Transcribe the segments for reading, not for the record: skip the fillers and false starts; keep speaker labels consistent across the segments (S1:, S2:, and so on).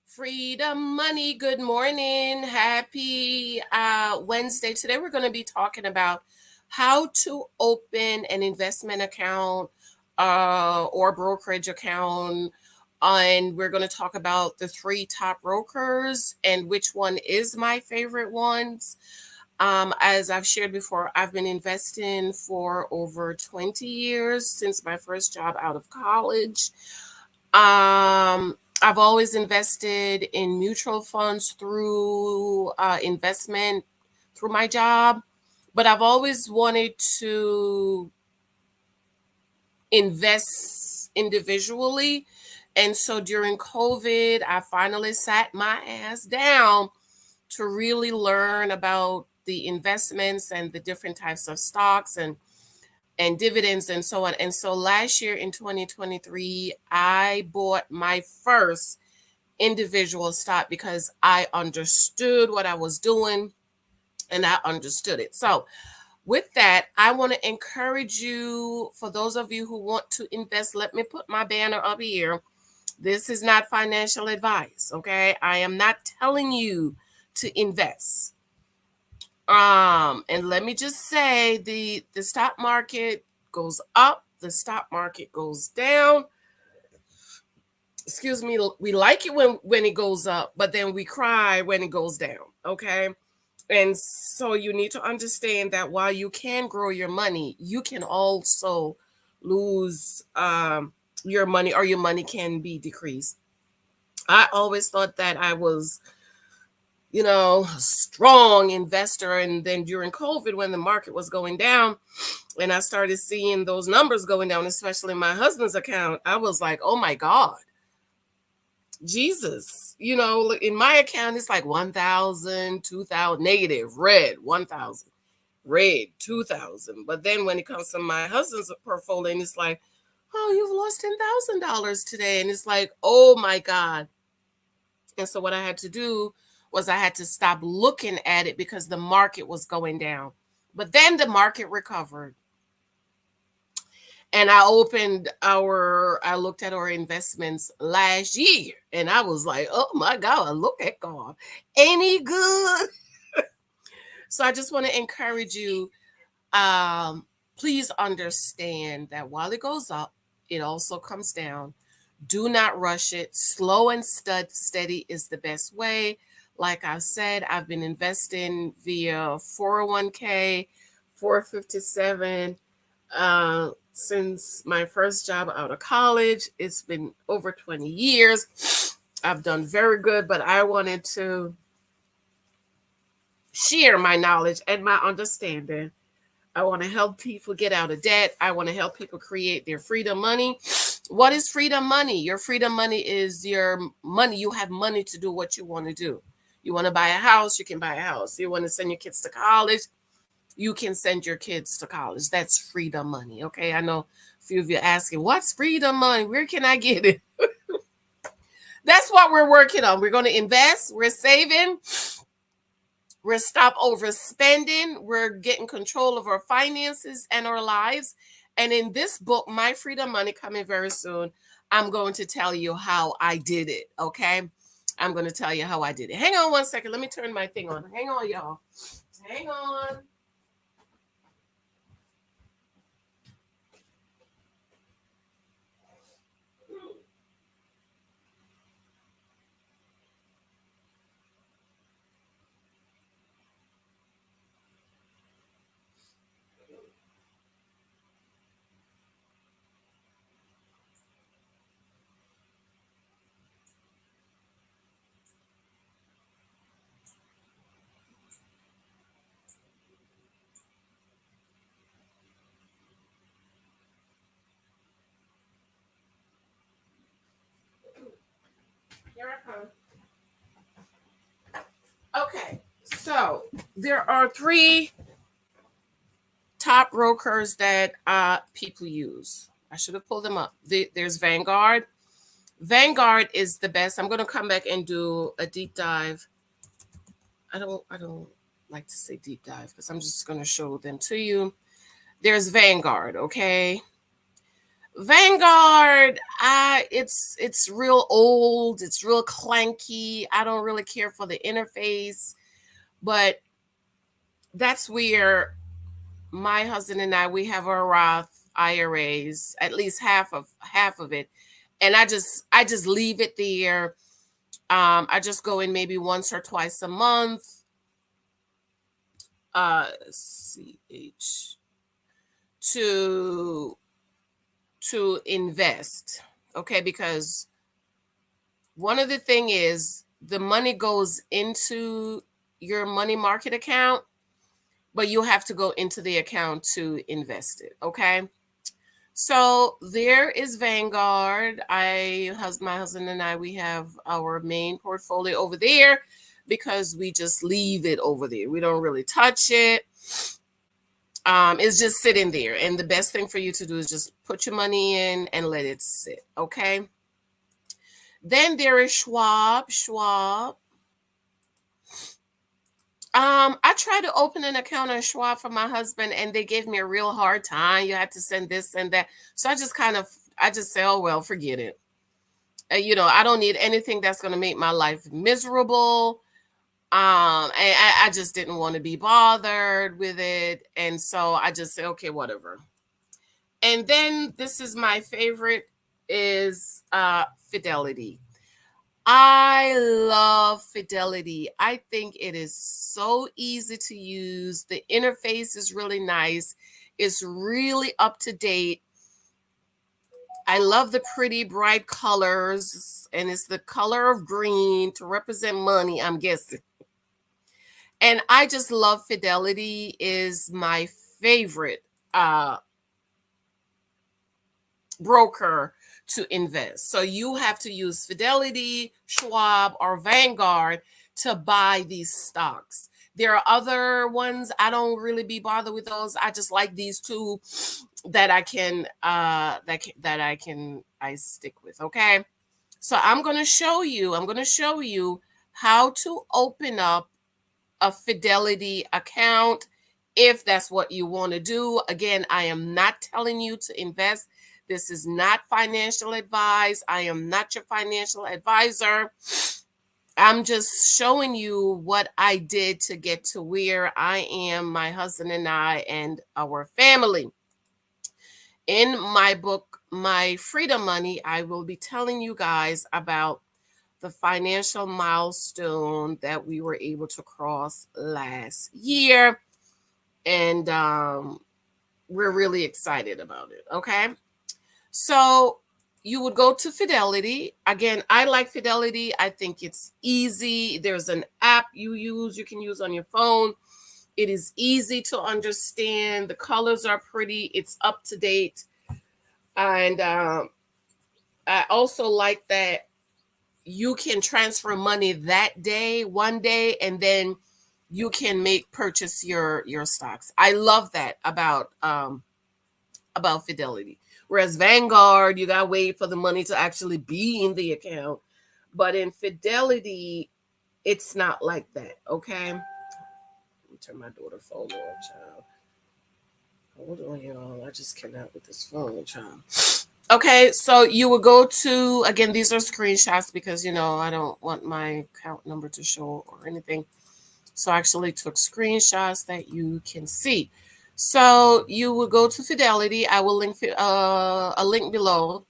S1: Freedom Money, good morning. Happy Wednesday. Today we're going to be talking about how to open an investment account or brokerage account. And we're going to talk about the three top brokers and which one is my favorite ones. As I've shared before, I've been investing for over 20 years since my first job out of college. I've always invested in mutual funds through investment through my job, but I've always wanted to invest individually. And so during COVID, I finally sat my ass down to really learn about the investments and the different types of stocks and dividends and so on. And so last year in 2023, I bought my first individual stock because I understood what I was doing and I understood it. So with that, I want to encourage you, for those of you who want to invest, let me put my banner up here. This is not financial advice, okay? I am not telling you to invest. And let me just say the stock market goes up, the stock market goes down. Excuse me, we like it when it goes up, but then we cry when it goes down, okay? And so you need to understand that while you can grow your money, you can also lose your money, or your money can be decreased. I always thought that I was a strong investor. And then during COVID, when the market was going down and I started seeing those numbers going down, especially my husband's account, I was like, oh my God, Jesus. In my account, it's like 1,000, 2,000, negative, red, 1,000, red, 2,000. But then when it comes to my husband's portfolio, and it's like, oh, you've lost $10,000 today. And it's like, oh my God. And so what I had to do was I had to stop looking at it because the market was going down. But then the market recovered. And I looked at our investments last year and I was like, oh my God, look at God. Ain't he good? So I just want to encourage you, please understand that while it goes up, it also comes down. Do not rush it. Slow and steady is the best way. Like I said, I've been investing via 401k, 457 since my first job out of college. It's been over 20 years. I've done very good, but I wanted to share my knowledge and my understanding. I want to help people get out of debt. I want to help people create their freedom money. What is freedom money? Your freedom money is your money. You have money to do what you want to do. You want to buy a house, you can buy a house. You want to send your kids to college, you can send your kids to college. That's freedom money. Okay. I know a few of you asking, what's freedom money? Where can I get it? That's what we're working on. We're going to invest, we're saving, we're stop overspending, we're getting control of our finances and our lives. And in this book, My Freedom Money, coming very soon, I'm going to tell you how I did it. Okay. I'm going to tell you how I did it. Hang on one second. Let me turn my thing on. Hang on, y'all. Hang on. Here I come. Okay. So there are three top brokers that people use. I should have pulled them up. There's Vanguard. Vanguard is the best. I'm going to come back and do a deep dive. I don't like to say deep dive because I'm just going to show them to you. There's Vanguard, okay? Vanguard, it's real old, it's real clanky. I don't really care for the interface, but that's where my husband and we have our Roth IRAs, at least half of it, and I just leave it there. I just go in maybe once or twice a month. CH to invest, okay? Because one of the thing is the money goes into your money market account, but you have to go into the account to invest it, okay? So there is Vanguard. My husband and we have our main portfolio over there because we just leave it over there. We don't really touch it. It's just sitting there. And the best thing for you to do is just put your money in and let it sit, okay? Then there is Schwab. I tried to open an account on Schwab for my husband, and they gave me a real hard time. You had to send this and that. So I just say, oh, well, forget it. I don't need anything that's going to make my life miserable. And I just didn't want to be bothered with it. And so I just say, okay, whatever. And then this is my favorite is Fidelity. I love Fidelity. I think it is so easy to use. The interface is really nice. It's really up to date. I love the pretty bright colors, and it's the color of green to represent money, I'm guessing. And I just love Fidelity is my favorite broker to invest. So you have to use Fidelity, Schwab, or Vanguard to buy these stocks. There are other ones I don't really be bothered with those. I just like these two that I stick with. Okay, so I'm going to show you how to open up a Fidelity account if that's what you want to do. Again, I am not telling you to invest. This is not financial advice. I am not your financial advisor. I'm just showing you what I did to get to where I am, my husband and I, and our family. In my book, My Freedom Money, I will be telling you guys about the financial milestone that we were able to cross last year. And we're really excited about it. Okay. So you would go to Fidelity. Again, I like Fidelity. I think it's easy. There's an app you can use on your phone. It is easy to understand. The colors are pretty. It's up to date. And I also like that you can transfer money that day, one day, and then you can purchase your stocks. I love that about Fidelity. Whereas Vanguard, you gotta wait for the money to actually be in the account. But in Fidelity, it's not like that. Okay. Let me turn my daughter's phone on, child. Hold on, y'all. I just cannot with this phone, child. Okay, so you will go to, again, these are screenshots because, I don't want my account number to show or anything. So I actually took screenshots that you can see. So you will go to Fidelity. I will link a link below.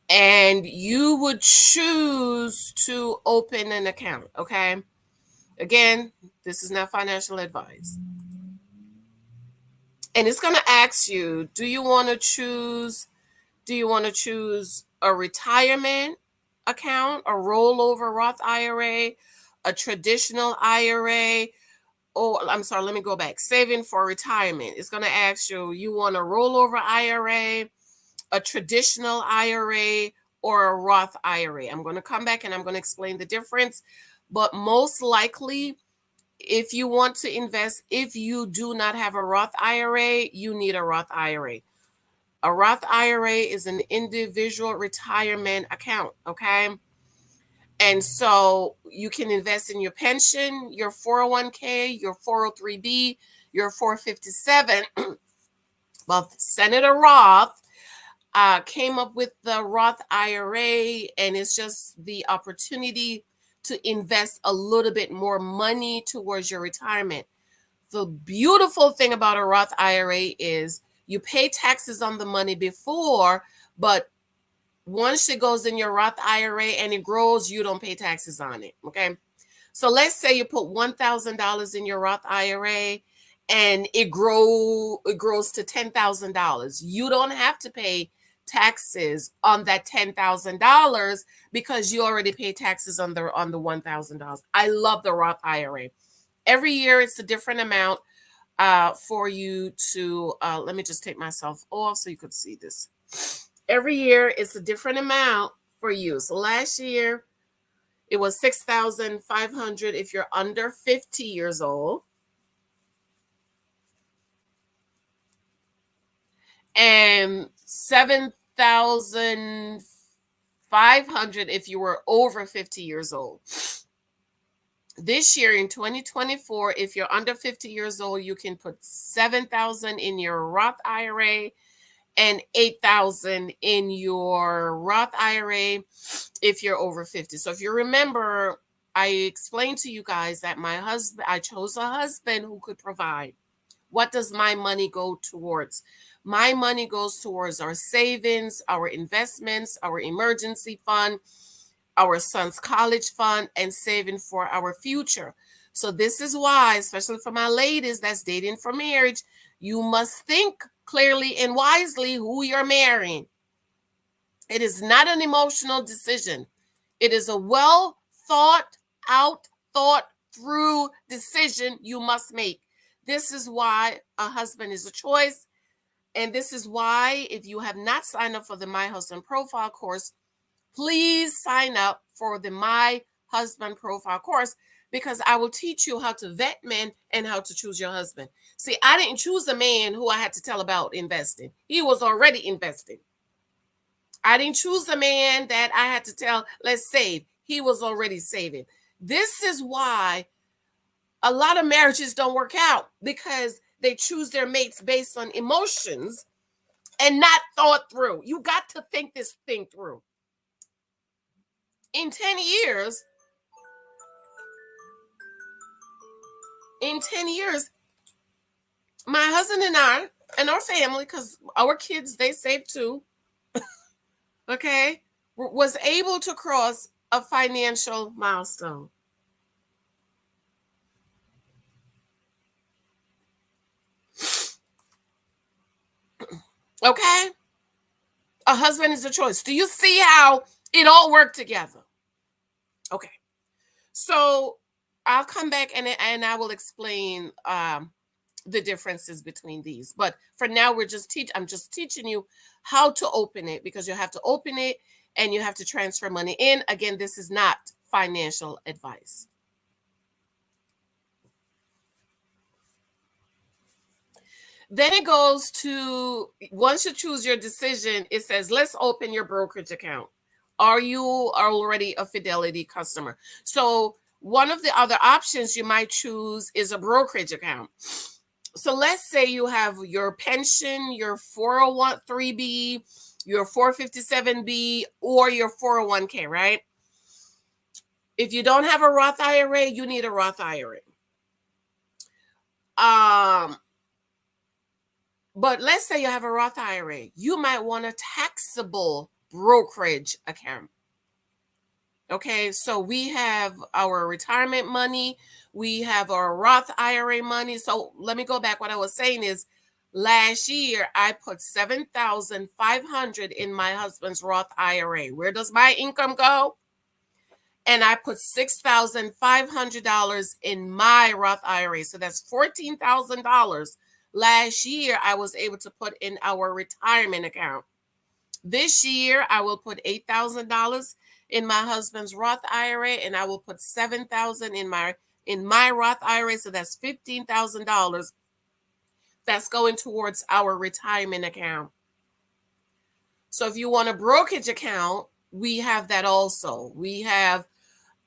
S1: And you would choose to open an account, okay? Again, this is not financial advice. And it's going to ask you, do you want to choose a retirement account, a rollover Roth IRA, a traditional IRA, or I'm sorry, let me go back. Saving for retirement. It's going to ask you, you want a rollover IRA, a traditional IRA, or a Roth IRA. I'm going to come back and I'm going to explain the difference. But most likely, if you want to invest, if you do not have a Roth IRA, you need a Roth IRA. A Roth IRA is an individual retirement account, okay? And so you can invest in your pension, your 401k, your 403b, your 457. Well, Senator Roth came up with the Roth IRA, and it's just the opportunity to invest a little bit more money towards your retirement. The beautiful thing about a Roth IRA is you pay taxes on the money before, but once it goes in your Roth IRA and it grows, you don't pay taxes on it. Okay. So let's say you put $1,000 in your Roth IRA and it grows to $10,000. You don't have to pay taxes on that $10,000 because you already pay taxes on the $1,000. I love the Roth IRA. Every year it's a different amount for you to let me just take myself off so you could see this. Every year it's a different amount for you. So last year it was $6,500 if you're under 50 years old, and $7,500 if you were over 50 years old. This year in 2024, if you're under 50 years old, you can put $7,000 in your Roth IRA and $8,000 in your Roth IRA if you're over 50. So if you remember, I explained to you guys that I chose a husband who could provide. What does my money go towards? My money goes towards our savings, our investments, our emergency fund, our son's college fund, and saving for our future. So this is why, especially for my ladies that's dating for marriage, you must think clearly and wisely who you're marrying. It is not an emotional decision. It is a well thought out, thought through decision you must make. This is why a husband is a choice. And this is why, if you have not signed up for the My Husband Profile course, please sign up for the My Husband Profile course, because I will teach you how to vet men and how to choose your husband. See, I didn't choose a man who I had to tell about investing. He was already investing. I didn't choose a man that I had to tell, let's save. He was already saving. This is why a lot of marriages don't work out, because they choose their mates based on emotions and not thought through. You got to think this thing through. In 10 years, my husband and I and our family, because our kids, they save too, okay, was able to cross a financial milestone. Okay? A husband is a choice. Do you see how it all worked together? Okay. So I'll come back and I will explain the differences between these. But for now, I'm just teaching you how to open it, because you have to open it and you have to transfer money in. Again, this is not financial advice. Then it goes to, once you choose your decision, it says, let's open your brokerage account. Are you already a Fidelity customer? So one of the other options you might choose is a brokerage account. So let's say you have your pension, your 401(b), your 457(b), or your 401(k), right? If you don't have a Roth IRA, you need a Roth IRA. But let's say you have a Roth IRA, you might want a taxable brokerage account. Okay, so we have our retirement money, we have our Roth IRA money. So let me go back. What I was saying is, last year I put $7,500 in my husband's Roth IRA. Where does my income go? And I put $6,500 in my Roth IRA. So that's $14,000. Last year, I was able to put in our retirement account. This year, I will put $8,000 in my husband's Roth IRA, and I will put $7,000 in my Roth IRA. So that's $15,000 that's going towards our retirement account. So if you want a brokerage account, we have that also. We have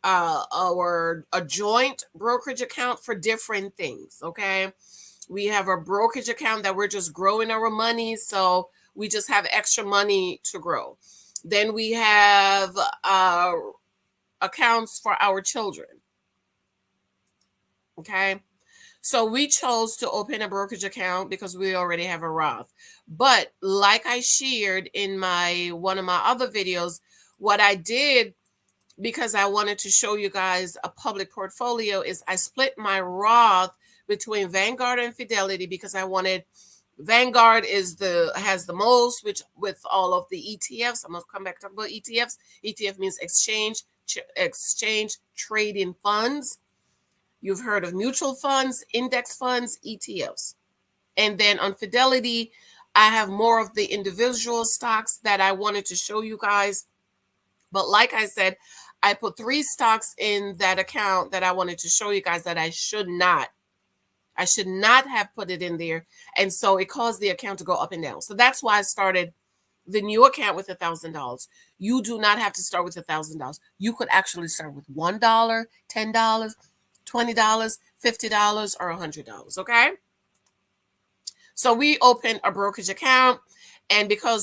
S1: a joint brokerage account for different things. Okay. We have a brokerage account that we're just growing our money. So We just have extra money to grow. Then we have accounts for our children. Okay. So we chose to open a brokerage account because we already have a Roth. But like I shared in one of my other videos, what I did, because I wanted to show you guys a public portfolio, is I split my Roth between Vanguard and Fidelity, because I wanted Vanguard has the most, which with all of the ETFs. I'm gonna come back to talk about ETFs. ETF means exchange trading funds. You've heard of mutual funds, index funds, ETFs. And then on Fidelity, I have more of the individual stocks that I wanted to show you guys. But like I said, I put 3 stocks in that account that I wanted to show you guys that I should not have put it in there. And so it caused the account to go up and down. So that's why I started the new account with $1,000. You do not have to start with $1,000. You could actually start with $1, $10, $20, $50, or $100. Okay. So we opened a brokerage account, and because